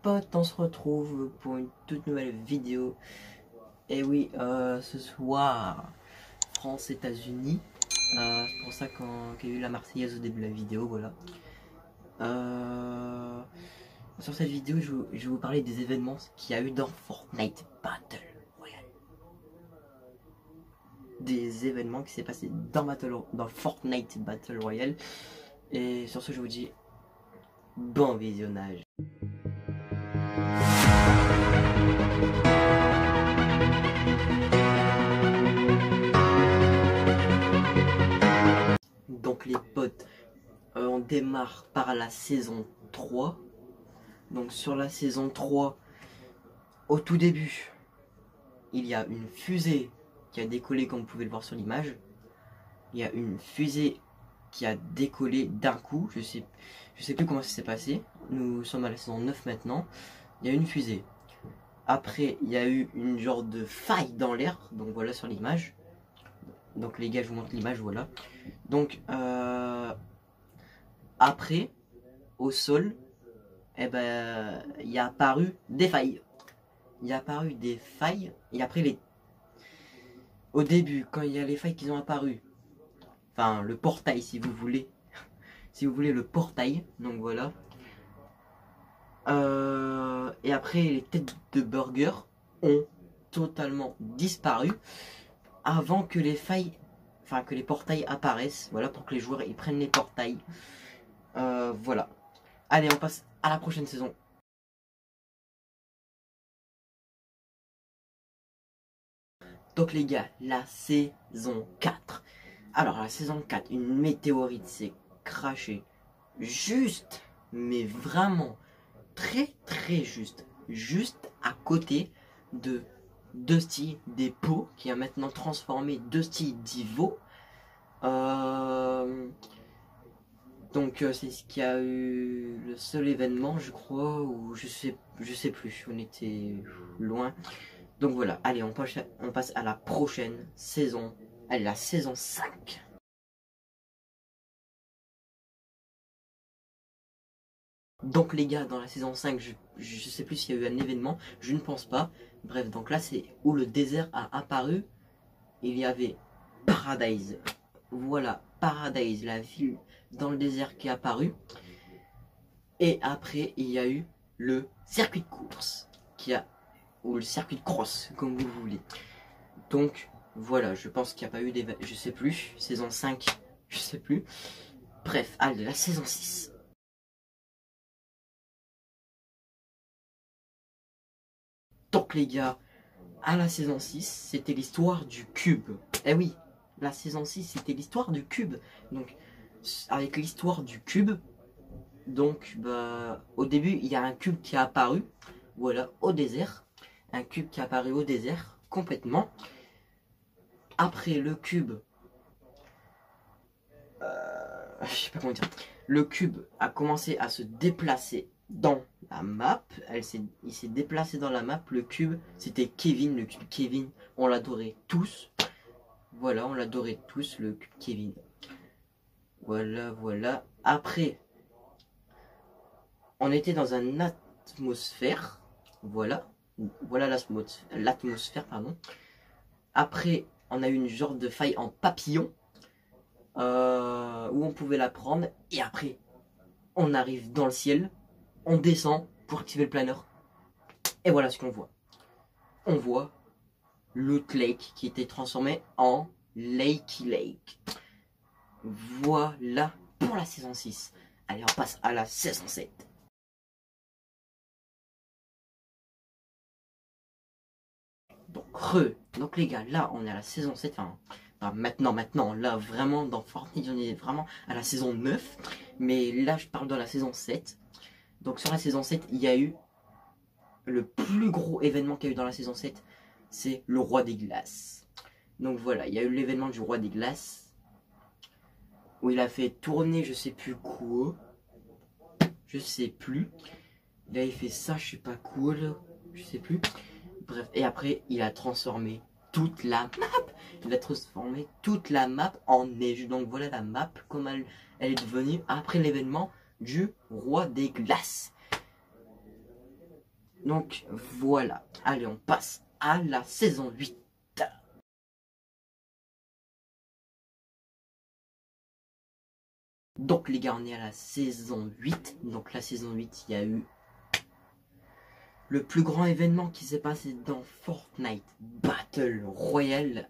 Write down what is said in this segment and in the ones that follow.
potes, on se retrouve pour une toute nouvelle vidéo. Et oui, ce soir, France-États-Unis. C'est pour ça qu'il y a eu la Marseillaise au début de la vidéo, voilà. Sur cette vidéo, je vais vous parler des événements qu'il y a eu dans Fortnite Battle Royale. Des événements qui s'est passé dans Fortnite Battle Royale. Et sur ce, je vous dis bon visionnage. Donc les potes, on démarre par la saison 3. Donc sur la saison 3, au tout début, il y a une fusée qui a décollé comme vous pouvez le voir sur l'image. Il y a une fusée qui a décollé d'un coup, je sais plus comment ça s'est passé. Nous sommes à la saison 9 maintenant. Il y a une fusée. Après, il y a eu une genre de faille dans l'air. Donc voilà sur l'image. Donc les gars, je vous montre l'image, voilà. Donc après, au sol, eh ben, il y a apparu des failles. Il y a apparu des failles. Et après, au début, quand il y a les failles qui ont apparu, enfin le portail si vous voulez. Si vous voulez le portail, donc voilà. Et après, les têtes de burger ont totalement disparu avant que les failles, enfin que les portails apparaissent. Voilà, pour que les joueurs ils prennent les portails. Voilà. Allez, on passe à la prochaine saison. Donc les gars, la saison 4. Alors la saison 4, une météorite s'est crashée. Juste, mais vraiment très juste. Juste à côté de Dusty des Pots, qui a maintenant transformé Dusty Divo. Donc c'est ce qui a eu le seul événement, je crois, ou je sais plus, on était loin. Donc voilà, allez, on passe à la prochaine saison, allez, la saison 5. Donc les gars, dans la saison 5, je sais plus s'il y a eu un événement, je ne pense pas. Bref, donc là c'est où le désert a apparu. Il y avait Paradise. Voilà, Paradise, la ville dans le désert qui est apparue. Et après, il y a eu le circuit de course, ou le circuit de cross, comme vous voulez. Donc, voilà, je pense qu'il n'y a pas eu d'événement, je sais plus, saison 5, je sais plus. Bref, allez, la saison 6. Donc les gars, à la saison 6, c'était l'histoire du cube. Eh oui, la saison 6, c'était l'histoire du cube. Donc, avec l'histoire du cube, donc, bah, au début, il y a un cube qui a apparu, voilà, au désert. Un cube qui a apparu au désert, complètement. Après, le cube, je sais pas comment dire, le cube a commencé à se déplacer dans la map. Il s'est déplacé dans la map. Le cube, c'était Kevin, le cube Kevin. On l'adorait tous. Voilà, on l'adorait tous, le cube Kevin. Voilà, voilà. Après, on était dans une atmosphère. Voilà. Voilà l'atmosphère, pardon. Après, on a eu une genre de faille en papillon. Où on pouvait la prendre. Et après, on arrive dans le ciel. On descend pour activer le planeur. Et voilà ce qu'on voit. On voit Loot Lake qui était transformé en Lakey Lake. Voilà pour la saison 6. Allez, on passe à la saison 7. Donc les gars, là on est à la saison 7. Enfin, maintenant, là vraiment dans Fortnite on est vraiment à la saison 9. Mais là je parle de la saison 7. Donc sur la saison 7, il y a eu le plus gros événement qu'il y a eu dans la saison 7, c'est le roi des glaces. Donc voilà, il y a eu l'événement du roi des glaces, où il a fait tourner je sais plus quoi. Je sais plus. Il avait fait ça, je sais pas quoi là. Je sais plus. Bref, et après il a transformé toute la map. Il a transformé toute la map en neige. Donc voilà la map, comme elle est devenue après l'événement du roi des glaces. Donc voilà, allez on passe à la saison 8. Donc les gars, on est à la saison 8. Donc la saison 8, il y a eu le plus grand événement qui s'est passé dans Fortnite Battle Royale.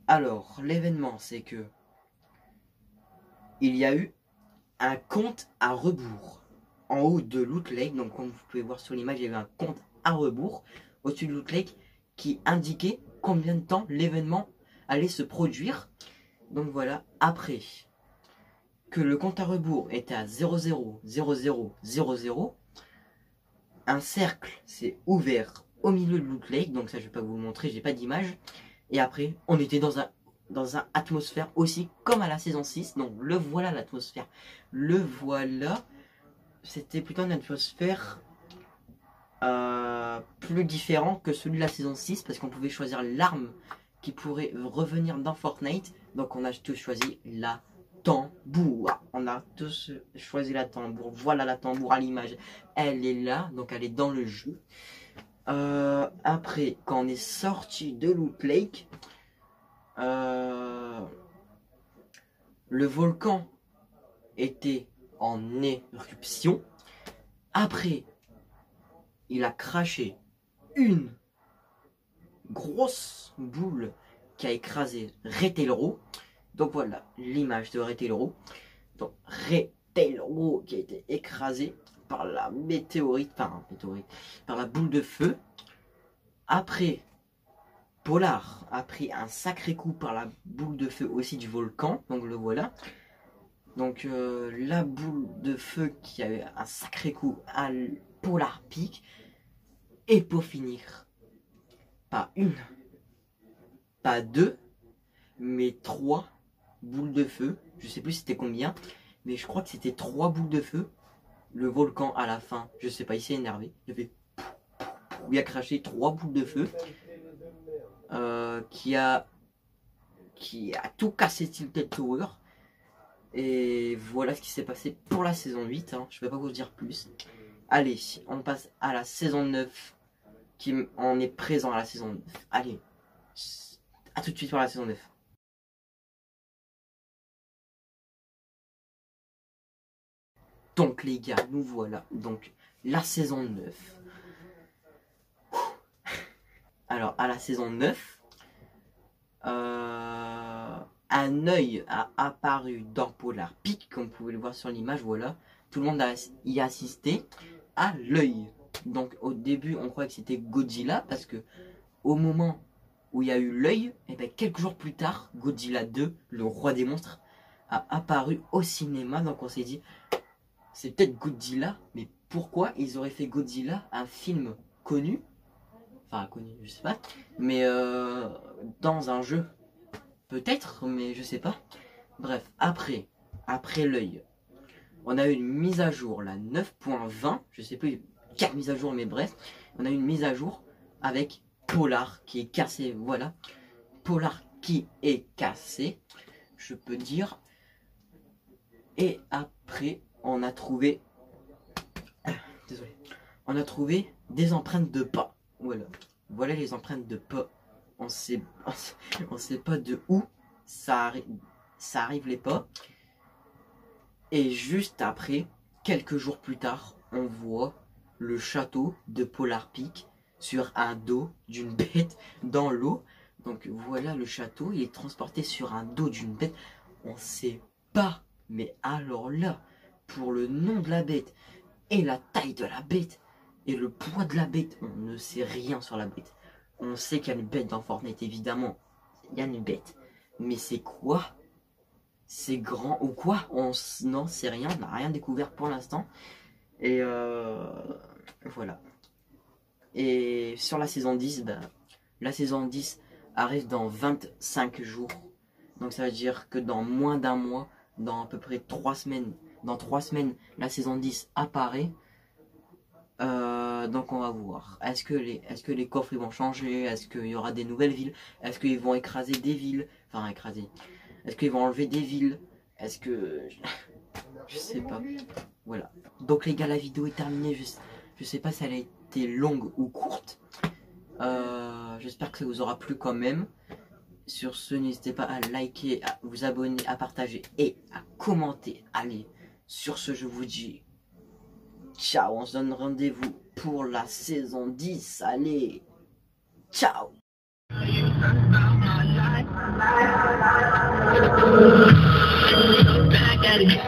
Alors, l'événement, c'est que il y a eu un compte à rebours en haut de Loot Lake. Donc comme vous pouvez voir sur l'image, il y avait un compte à rebours au-dessus de Loot Lake qui indiquait combien de temps l'événement allait se produire. Donc voilà, après que le compte à rebours était à 000000, un cercle s'est ouvert au milieu de Loot Lake. Donc ça, je vais pas vous le montrer, j'ai pas d'image. Et après, on était dans un atmosphère aussi comme à la saison 6. Donc le voilà l'atmosphère. Le voilà. C'était plutôt une atmosphère plus différent que celui de la saison 6 parce qu'on pouvait choisir l'arme qui pourrait revenir dans Fortnite. Donc on a tous choisi la tambour. On a tous choisi la tambour. Voilà la tambour à l'image. Elle est là, donc elle est dans le jeu. Après, quand on est sorti de Loot Lake, le volcan était en éruption. Après, il a craché une grosse boule qui a écrasé Re-tail-Ro. Donc voilà l'image de Re-tail-Ro. Donc Re-tail-Ro qui a été écrasé par la météorite, par la boule de feu. Après, Polar a pris un sacré coup par la boule de feu aussi du volcan. Donc le voilà. Donc la boule de feu qui a eu un sacré coup à Polar Peak. Et pour finir, pas une, pas deux, mais trois boules de feu. Je sais plus c'était combien, mais je crois que c'était trois boules de feu. Le volcan à la fin, je sais pas, il s'est énervé. Il a craché trois boules de feu. Qui a tout cassé Tilted Tower. Et voilà ce qui s'est passé pour la saison 8. Hein. Je vais pas vous dire plus. Allez, on passe à la saison 9. On est présent à la saison 9. Allez, à tout de suite pour la saison 9. Donc les gars, nous voilà. Donc la saison 9. Alors à la saison 9, un œil a apparu dans Polar Peak, comme vous pouvez le voir sur l'image, voilà. Tout le monde y a assisté à l'œil. Donc au début, on croyait que c'était Godzilla, parce que au moment où il y a eu l'œil, et bien quelques jours plus tard, Godzilla 2, le roi des monstres, a apparu au cinéma. Donc on s'est dit, c'est peut-être Godzilla, mais pourquoi ils auraient fait Godzilla, un film connu, enfin connu, je sais pas, mais dans un jeu, peut-être, mais je sais pas. Bref, après l'œil, on a eu une mise à jour, la 9.20, je sais plus quelle mise à jour, mais bref, on a eu une mise à jour avec Polar qui est cassé, voilà. Polar qui est cassé, je peux dire. Et après, on a trouvé... Désolé. On a trouvé des empreintes de pas. Voilà. Voilà les empreintes de pas. On sait pas de où ça arrive les pas. Et juste après, quelques jours plus tard, on voit le château de Polar Peak sur un dos d'une bête dans l'eau. Donc voilà le château, il est transporté sur un dos d'une bête. On sait pas, mais alors là, pour le nom de la bête et la taille de la bête et le poids de la bête, on ne sait rien sur la bête. On sait qu'il y a une bête dans Fortnite, évidemment. Il y a une bête. Mais c'est quoi? C'est grand ou quoi? On n'en sait rien, on n'a rien découvert pour l'instant. Et voilà. Et sur la saison 10, la saison 10 arrive dans 25 jours. Donc ça veut dire que dans moins d'un mois, dans à peu près 3 semaines, dans 3 semaines, la saison 10 apparaît. Donc on va voir. Est-ce que les coffres ils vont changer? Est-ce qu'il y aura des nouvelles villes? Est-ce qu'ils vont écraser des villes? Enfin écraser. Est-ce qu'ils vont enlever des villes? Est-ce que... Je sais pas. Voilà. Donc les gars, la vidéo est terminée. Je sais pas si elle a été longue ou courte. J'espère que ça vous aura plu quand même. Sur ce, n'hésitez pas à liker, à vous abonner, à partager et à commenter. Allez, sur ce, je vous dis ciao. On se donne rendez-vous pour la saison 10. Allez, ciao. Back at it.